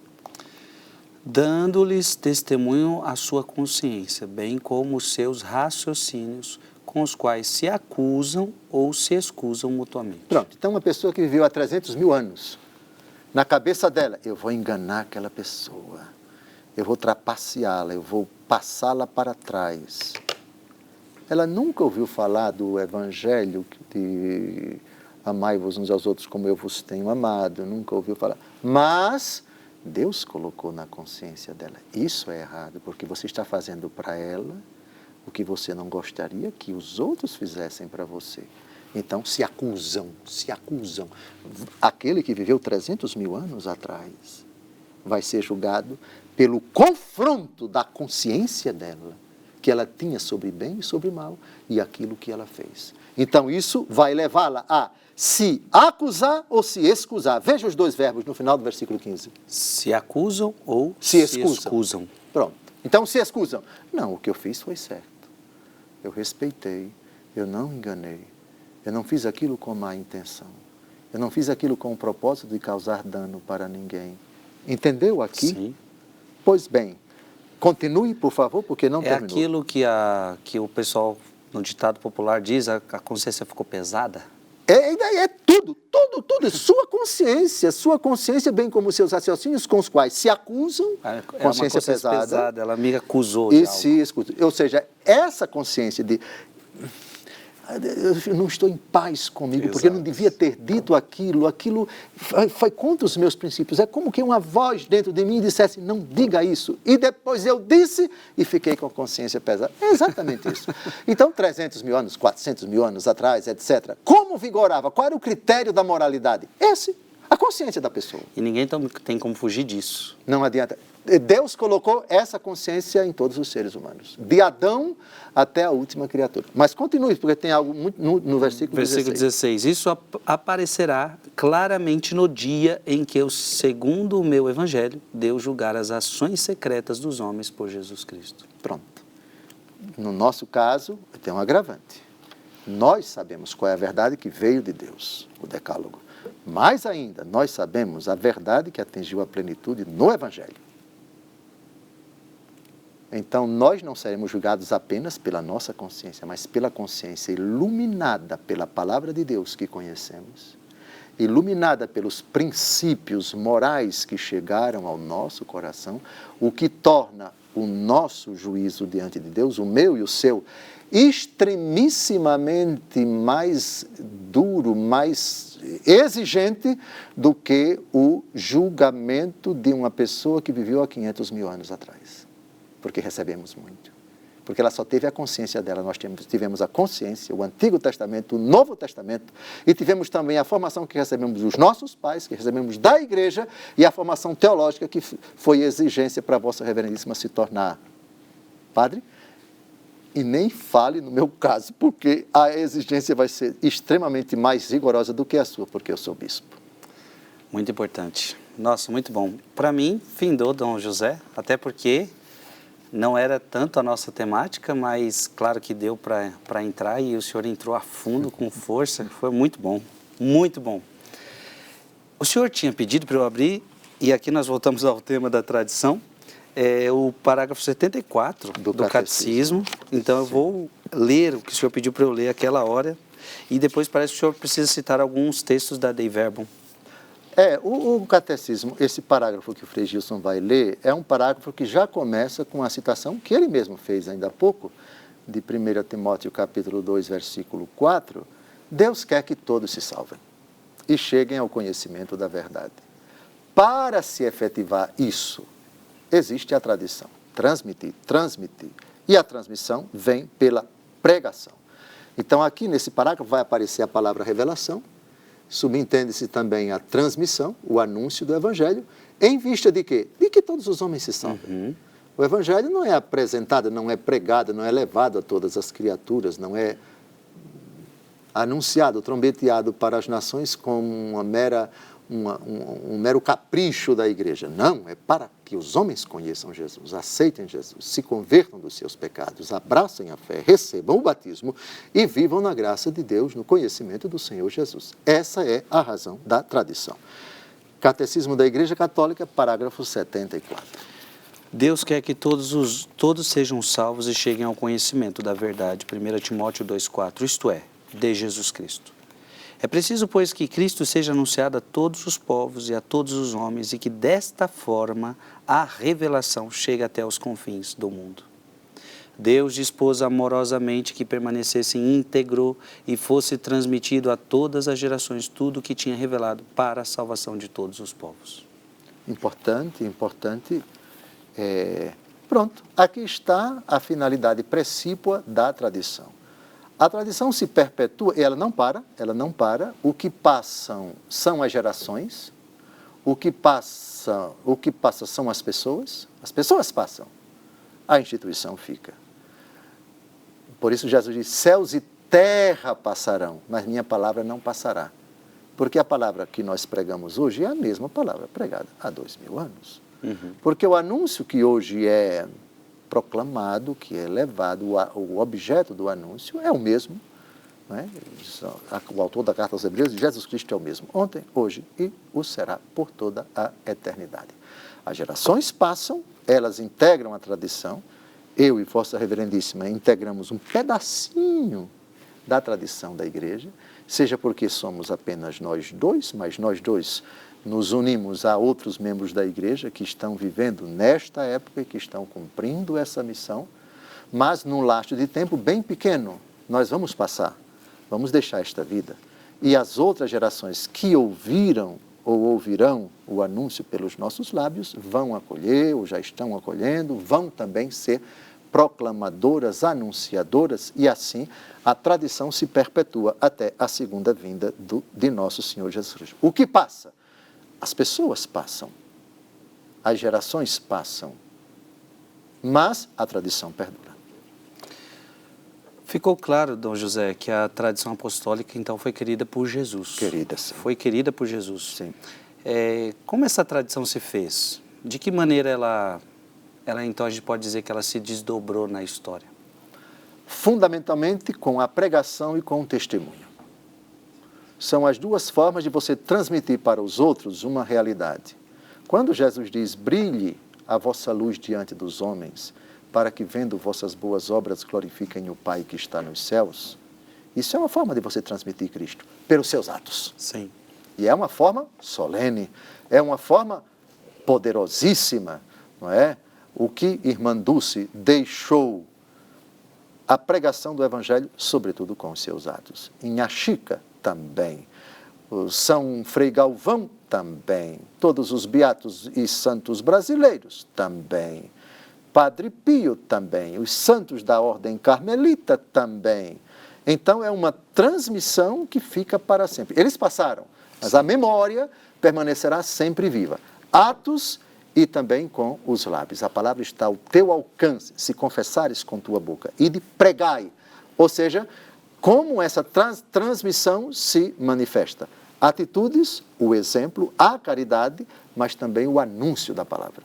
Dando-lhes testemunho à sua consciência, bem como os seus raciocínios, com os quais se acusam ou se excusam mutuamente. Pronto, então uma pessoa que viveu há 300 mil anos, na cabeça dela, eu vou enganar aquela pessoa, eu vou trapaceá-la, eu vou passá-la para trás. Ela nunca ouviu falar do Evangelho de amai-vos uns aos outros como eu vos tenho amado, nunca ouviu falar. Mas Deus colocou na consciência dela, isso é errado, porque você está fazendo para ela o que você não gostaria que os outros fizessem para você. Então, se acusam. Aquele que viveu 300 mil anos atrás vai ser julgado pelo confronto da consciência dela, que ela tinha sobre bem e sobre mal, e aquilo que ela fez. Então, isso vai levá-la a se acusar ou se excusar. Veja os dois verbos no final do versículo 15. Se acusam ou se excusam. Pronto. Então, se excusam. Não, o que eu fiz foi certo. Eu respeitei, eu não enganei, eu não fiz aquilo com má intenção, eu não fiz aquilo com o propósito de causar dano para ninguém. Entendeu aqui? Sim. Pois bem, continue, por favor, porque não terminou. É aquilo que o pessoal, no ditado popular, diz, a consciência ficou pesada? É tudo. Sua consciência, bem como seus raciocínios com os quais se acusam, consciência pesada. Ela me acusou e de se escuta. Ou seja, essa consciência de, eu não estou em paz comigo, porque eu não devia ter dito aquilo foi contra os meus princípios. É como que uma voz dentro de mim dissesse, não diga isso. E depois eu disse e fiquei com a consciência pesada. É exatamente isso. Então, 300 mil anos, 400 mil anos atrás, etc. Como vigorava? Qual era o critério da moralidade? Esse, a consciência da pessoa. E ninguém tem como fugir disso. Não adianta. Deus colocou essa consciência em todos os seres humanos, de Adão até a última criatura. Mas continue, porque tem algo muito no versículo 16. Isso aparecerá claramente no dia em que, segundo o meu evangelho, Deus julgar as ações secretas dos homens por Jesus Cristo. Pronto. No nosso caso, tem um agravante. Nós sabemos qual é a verdade que veio de Deus, o decálogo. Mais ainda, nós sabemos a verdade que atingiu a plenitude no evangelho. Então, nós não seremos julgados apenas pela nossa consciência, mas pela consciência iluminada pela palavra de Deus que conhecemos, iluminada pelos princípios morais que chegaram ao nosso coração, o que torna o nosso juízo diante de Deus, o meu e o seu, extremissimamente mais duro, mais exigente do que o julgamento de uma pessoa que viveu há 500 mil anos atrás. Porque recebemos muito. Porque ela só teve a consciência dela. Nós tivemos a consciência, o Antigo Testamento, o Novo Testamento, e tivemos também a formação que recebemos dos nossos pais, que recebemos da igreja, e a formação teológica que foi exigência para a vossa reverendíssima se tornar padre. E nem fale no meu caso, porque a exigência vai ser extremamente mais rigorosa do que a sua, porque eu sou bispo. Muito importante. Nossa, muito bom. Para mim, findou Dom José, até porque não era tanto a nossa temática, mas claro que deu para entrar e o senhor entrou a fundo, com força, foi muito bom, muito bom. O senhor tinha pedido para eu abrir, e aqui nós voltamos ao tema da tradição, o parágrafo 74 do Catecismo. Então eu vou ler o que o senhor pediu para eu ler aquela hora, e depois parece que o senhor precisa citar alguns textos da Dei Verbum. O catecismo, esse parágrafo que o Frei Gilson vai ler, é um parágrafo que já começa com a citação que ele mesmo fez ainda há pouco, de 1 Timóteo capítulo 2, versículo 4, Deus quer que todos se salvem e cheguem ao conhecimento da verdade. Para se efetivar isso, existe a tradição, transmitir, e a transmissão vem pela pregação. Então aqui nesse parágrafo vai aparecer a palavra revelação, subentende-se também a transmissão, o anúncio do Evangelho, em vista de quê? De que todos os homens se salvem. O Evangelho não é apresentado, não é pregado, não é levado a todas as criaturas, não é anunciado, trombeteado para as nações como um mero capricho da igreja. Não, é para que os homens conheçam Jesus, aceitem Jesus, se convertam dos seus pecados, abracem a fé, recebam o batismo e vivam na graça de Deus, no conhecimento do Senhor Jesus. Essa é a razão da tradição. Catecismo da Igreja Católica, parágrafo 74. Deus quer que todos sejam salvos e cheguem ao conhecimento da verdade. 1 Timóteo 2,4, isto é, de Jesus Cristo. É preciso, pois, que Cristo seja anunciado a todos os povos e a todos os homens e que, desta forma, a revelação chegue até os confins do mundo. Deus dispôs amorosamente que permanecesse íntegro e fosse transmitido a todas as gerações tudo o que tinha revelado para a salvação de todos os povos. Importante. Pronto, aqui está a finalidade precípua da tradição. A tradição se perpetua, ela não para. O que passam são as gerações, o que passa são as pessoas passam, a instituição fica. Por isso Jesus diz, céus e terra passarão, mas minha palavra não passará. Porque a palavra que nós pregamos hoje é a mesma palavra pregada há 2000 anos. Porque o anúncio que hoje é proclamado, que é levado, o objeto do anúncio é o mesmo, não é? O autor da Carta aos Hebreus, Jesus Cristo é o mesmo, ontem, hoje e o será por toda a eternidade. As gerações passam, elas integram a tradição, eu e Vossa Reverendíssima integramos um pedacinho da tradição da igreja, seja porque somos apenas nós dois, mas nós dois nos unimos a outros membros da igreja que estão vivendo nesta época e que estão cumprindo essa missão, mas num laço de tempo bem pequeno. Nós vamos passar, vamos deixar esta vida. E as outras gerações que ouviram ou ouvirão o anúncio pelos nossos lábios vão acolher, ou já estão acolhendo, vão também ser proclamadoras, anunciadoras, e assim a tradição se perpetua até a segunda vinda de nosso Senhor Jesus. O que passa? As pessoas passam, as gerações passam, mas a tradição perdura. Ficou claro, Dom José, que a tradição apostólica então foi querida por Jesus. Querida, sim. Foi querida por Jesus. Sim. Como essa tradição se fez? De que maneira ela então a gente pode dizer que ela se desdobrou na história? Fundamentalmente com a pregação e com o testemunho. São as duas formas de você transmitir para os outros uma realidade. Quando Jesus diz, brilhe a vossa luz diante dos homens, para que vendo vossas boas obras glorifiquem o Pai que está nos céus, isso é uma forma de você transmitir Cristo, pelos seus atos. Sim. E é uma forma solene, é uma forma poderosíssima, não é? O que Irmã Dulce deixou a pregação do Evangelho, sobretudo com os seus atos. Em Axica também, o São Frei Galvão também, todos os beatos e santos brasileiros também, Padre Pio também, os santos da Ordem Carmelita também. Então é uma transmissão que fica para sempre. Eles passaram, mas a memória permanecerá sempre viva. Atos e também com os lábios. A palavra está ao teu alcance, se confessares com tua boca. E de pregai, ou seja, como essa transmissão se manifesta. Atitudes, o exemplo, a caridade, mas também o anúncio da palavra.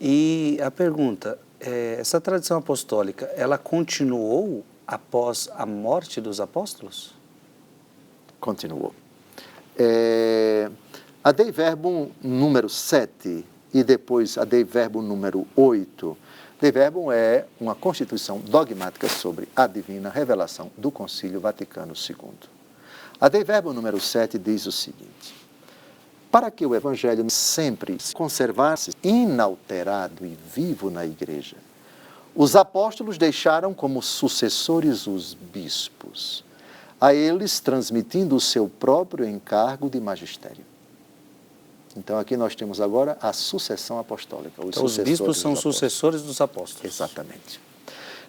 E a pergunta, essa tradição apostólica, ela continuou após a morte dos apóstolos? Continuou. A Dei Verbum número 7 e depois a Dei Verbum número 8, Dei Verbum é uma constituição dogmática sobre a divina revelação do Concílio Vaticano II. A Dei Verbum número 7 diz o seguinte: para que o Evangelho sempre conservasse inalterado e vivo na Igreja, os apóstolos deixaram como sucessores os bispos, a eles transmitindo o seu próprio encargo de magistério. Então aqui nós temos agora a sucessão apostólica. Então os bispos são sucessores dos apóstolos. Exatamente.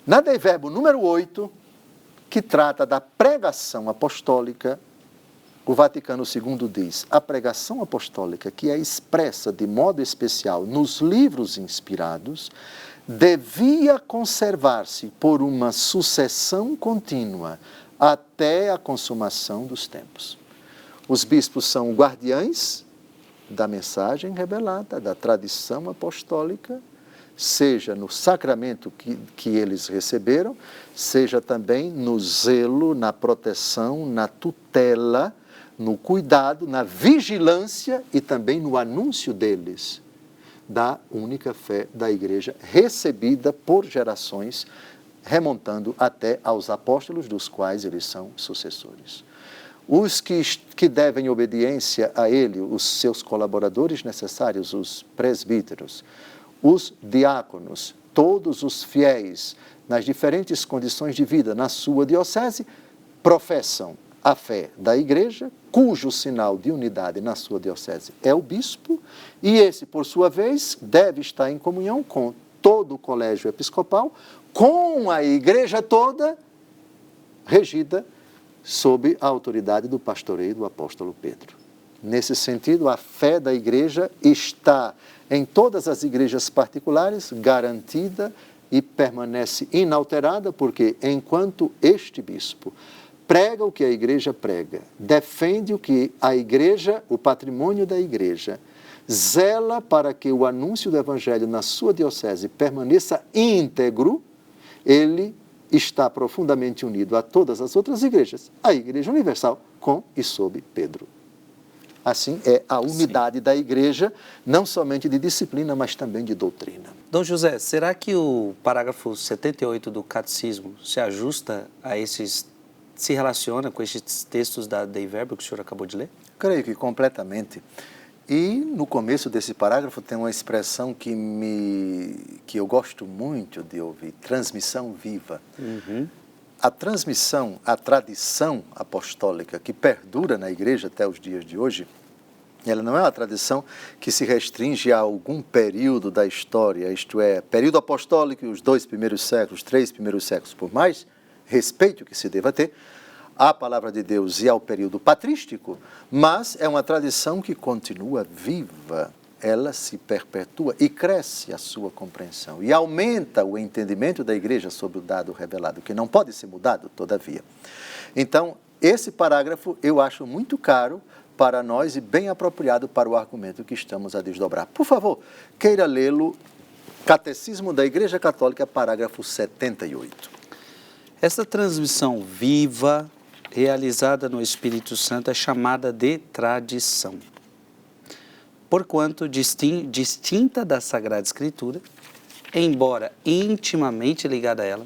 Na Dei Verbum número 8, que trata da pregação apostólica, o Vaticano II diz, a pregação apostólica, que é expressa de modo especial nos livros inspirados, devia conservar-se por uma sucessão contínua até a consumação dos tempos. Os bispos são guardiães da mensagem revelada, da tradição apostólica, seja no sacramento que eles receberam, seja também no zelo, na proteção, na tutela, no cuidado, na vigilância e também no anúncio deles da única fé da Igreja, recebida por gerações, remontando até aos apóstolos, dos quais eles são sucessores. Os que devem obediência a ele, os seus colaboradores necessários, os presbíteros, os diáconos, todos os fiéis, nas diferentes condições de vida na sua diocese, professam a fé da Igreja, cujo sinal de unidade na sua diocese é o bispo, e esse, por sua vez, deve estar em comunhão com todo o colégio episcopal, com a Igreja toda, regida sob a autoridade do pastoreio do apóstolo Pedro. Nesse sentido, a fé da Igreja está em todas as igrejas particulares garantida e permanece inalterada, porque enquanto este bispo prega o que a Igreja prega, defende o que a Igreja, o patrimônio da Igreja, zela para que o anúncio do Evangelho na sua diocese permaneça íntegro, ele está profundamente unido a todas as outras igrejas, a Igreja Universal, com e sob Pedro. Assim é a unidade da Igreja, não somente de disciplina, mas também de doutrina. Dom José, será que o parágrafo 78 do Catecismo se ajusta a esses, se relaciona com esses textos da Dei Verbum que o senhor acabou de ler? Creio que completamente. E no começo desse parágrafo tem uma expressão que eu gosto muito de ouvir, transmissão viva. a transmissão, a tradição apostólica que perdura na igreja até os dias de hoje, ela não é uma tradição que se restringe a algum período da história, isto é, período apostólico, os 2 primeiros séculos, 3 primeiros séculos, por mais respeito que se deva ter à palavra de Deus e ao período patrístico, mas é uma tradição que continua viva, ela se perpetua e cresce a sua compreensão e aumenta o entendimento da igreja sobre o dado revelado, que não pode ser mudado, todavia. Então, esse parágrafo eu acho muito caro para nós e bem apropriado para o argumento que estamos a desdobrar. Por favor, queira lê-lo, Catecismo da Igreja Católica, parágrafo 78. Essa transmissão viva, realizada no Espírito Santo, é chamada de tradição. Porquanto distinta da Sagrada Escritura, embora intimamente ligada a ela,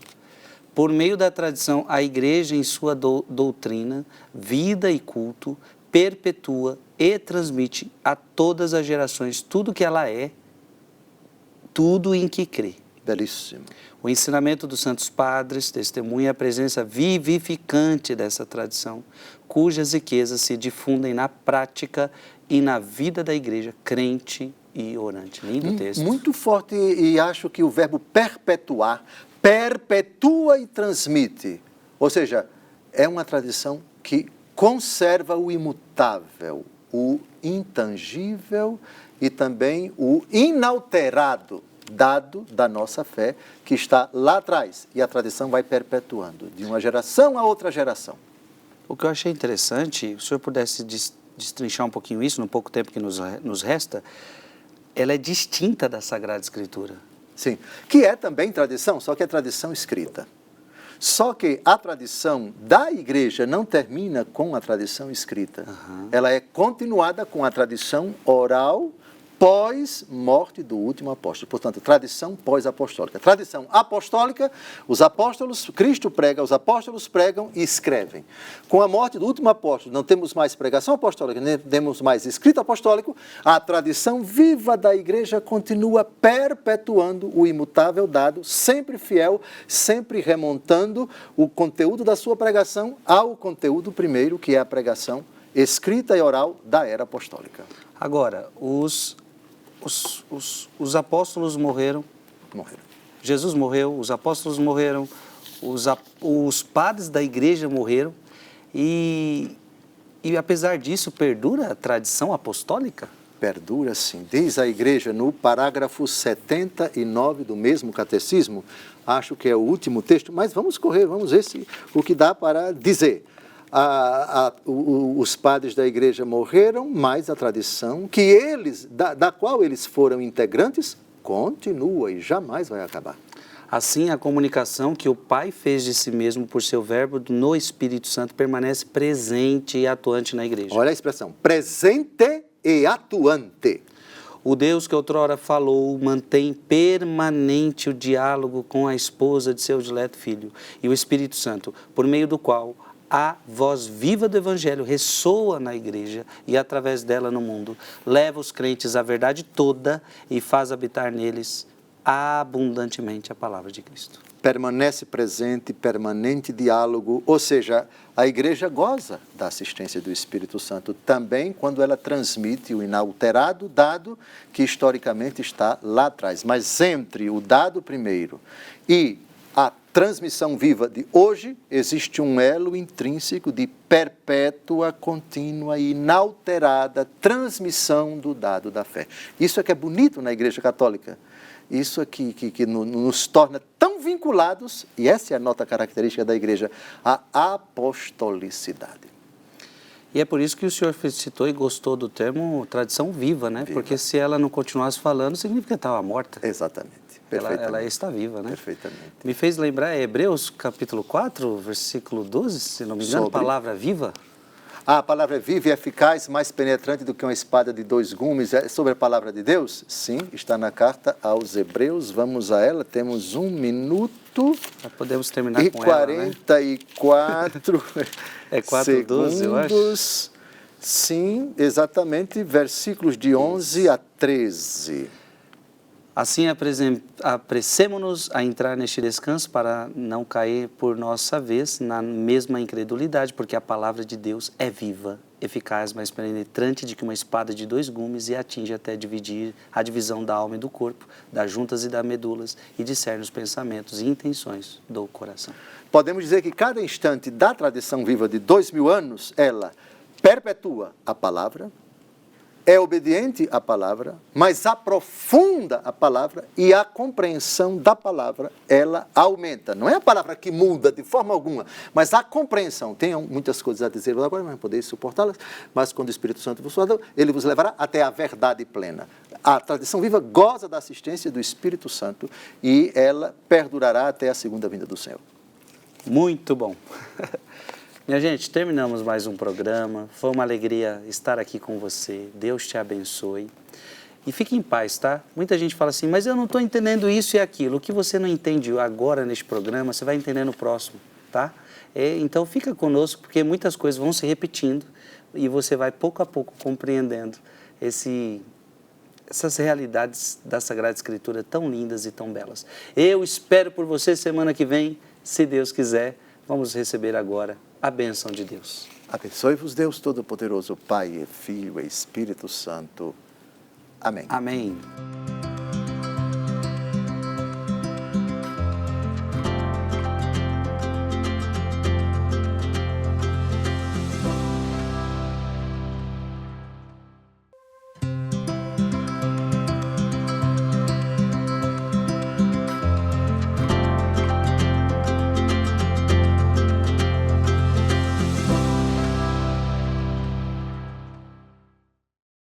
por meio da tradição, a Igreja em sua doutrina, vida e culto, perpetua e transmite a todas as gerações tudo que ela é, tudo em que crê. Belíssimo. O ensinamento dos santos padres testemunha a presença vivificante dessa tradição, cujas riquezas se difundem na prática e na vida da igreja crente e orante. Lindo texto. Muito forte, e acho que o verbo perpetuar, perpetua e transmite. Ou seja, é uma tradição que conserva o imutável, o intangível e também o inalterado dado da nossa fé, que está lá atrás, e a tradição vai perpetuando, de uma geração a outra geração. O que eu achei interessante, o senhor pudesse destrinchar um pouquinho isso, no pouco tempo que nos resta, ela é distinta da Sagrada Escritura. Sim, que é também tradição, só que é tradição escrita. Só que a tradição da igreja não termina com a tradição escrita. Ela é continuada com a tradição oral pós-morte do último apóstolo. Portanto, tradição pós-apostólica. Tradição apostólica, os apóstolos, Cristo prega, os apóstolos pregam e escrevem. Com a morte do último apóstolo, não temos mais pregação apostólica, nem temos mais escrito apostólico, a tradição viva da igreja continua perpetuando o imutável dado, sempre fiel, sempre remontando o conteúdo da sua pregação ao conteúdo primeiro, que é a pregação escrita e oral da era apostólica. Agora, os apóstolos morreram. Jesus morreu, os apóstolos morreram, os padres da igreja morreram e apesar disso, perdura a tradição apostólica? Perdura sim. Diz a igreja no parágrafo 79 do mesmo catecismo, acho que é o último texto, mas vamos correr, vamos ver o que dá para dizer. Os padres da igreja morreram, mas a tradição que eles, da qual eles foram integrantes, continua e jamais vai acabar. Assim, a comunicação que o Pai fez de si mesmo por seu verbo no Espírito Santo permanece presente e atuante na igreja. Olha a expressão, presente e atuante. O Deus que outrora falou mantém permanente o diálogo com a esposa de seu dileto Filho e o Espírito Santo, por meio do qual a voz viva do Evangelho ressoa na igreja e através dela no mundo, leva os crentes à verdade toda e faz habitar neles abundantemente a palavra de Cristo. Permanece presente, permanente diálogo, ou seja, a igreja goza da assistência do Espírito Santo também quando ela transmite o inalterado dado que historicamente está lá atrás. Mas entre o dado primeiro e a transmissão viva de hoje, existe um elo intrínseco de perpétua, contínua e inalterada transmissão do dado da fé. Isso é que é bonito na Igreja Católica. Isso aqui que nos torna tão vinculados, e essa é a nota característica da Igreja, a apostolicidade. E é por isso que o senhor citou e gostou do termo tradição viva, né? Porque se ela não continuasse falando, significa que estava morta. Exatamente. Ela está viva, né? Perfeitamente. Me fez lembrar Hebreus capítulo 4, versículo 12, se não me engano, palavra viva. A palavra é viva e eficaz, mais penetrante do que uma espada de 2 gumes. É sobre a palavra de Deus? Sim, está na carta aos Hebreus. Vamos a ela, temos 1 minuto. Já podemos terminar e com ela, né? 44 é 4:12, eu acho. Sim, exatamente, versículos de 11 a 13. Assim, apressemo-nos a entrar neste descanso para não cair por nossa vez na mesma incredulidade, porque a palavra de Deus é viva, eficaz, mais penetrante do que uma espada de 2 gumes e atinge até dividir a divisão da alma e do corpo, das juntas e das medulas e discerne os pensamentos e intenções do coração. Podemos dizer que cada instante da tradição viva de 2000 anos, ela perpetua a palavra, é obediente à palavra, mas aprofunda a palavra e a compreensão da palavra, ela aumenta. Não é a palavra que muda de forma alguma, mas a compreensão. Tenham muitas coisas a dizer agora, não podeis suportá-las, mas quando o Espírito Santo vos falar, ele vos levará até a verdade plena. A tradição viva goza da assistência do Espírito Santo e ela perdurará até a segunda vinda do Senhor. Muito bom. Minha gente, terminamos mais um programa. Foi uma alegria estar aqui com você. Deus te abençoe. E fique em paz, tá? Muita gente fala assim, mas eu não estou entendendo isso e aquilo. O que você não entende agora neste programa, você vai entender no próximo, tá? Então fica conosco, porque muitas coisas vão se repetindo e você vai pouco a pouco compreendendo essas realidades da Sagrada Escritura tão lindas e tão belas. Eu espero por você semana que vem, se Deus quiser. Vamos receber agora a bênção de Deus. Abençoe-vos Deus Todo-Poderoso, Pai, Filho e Espírito Santo. Amém. Amém.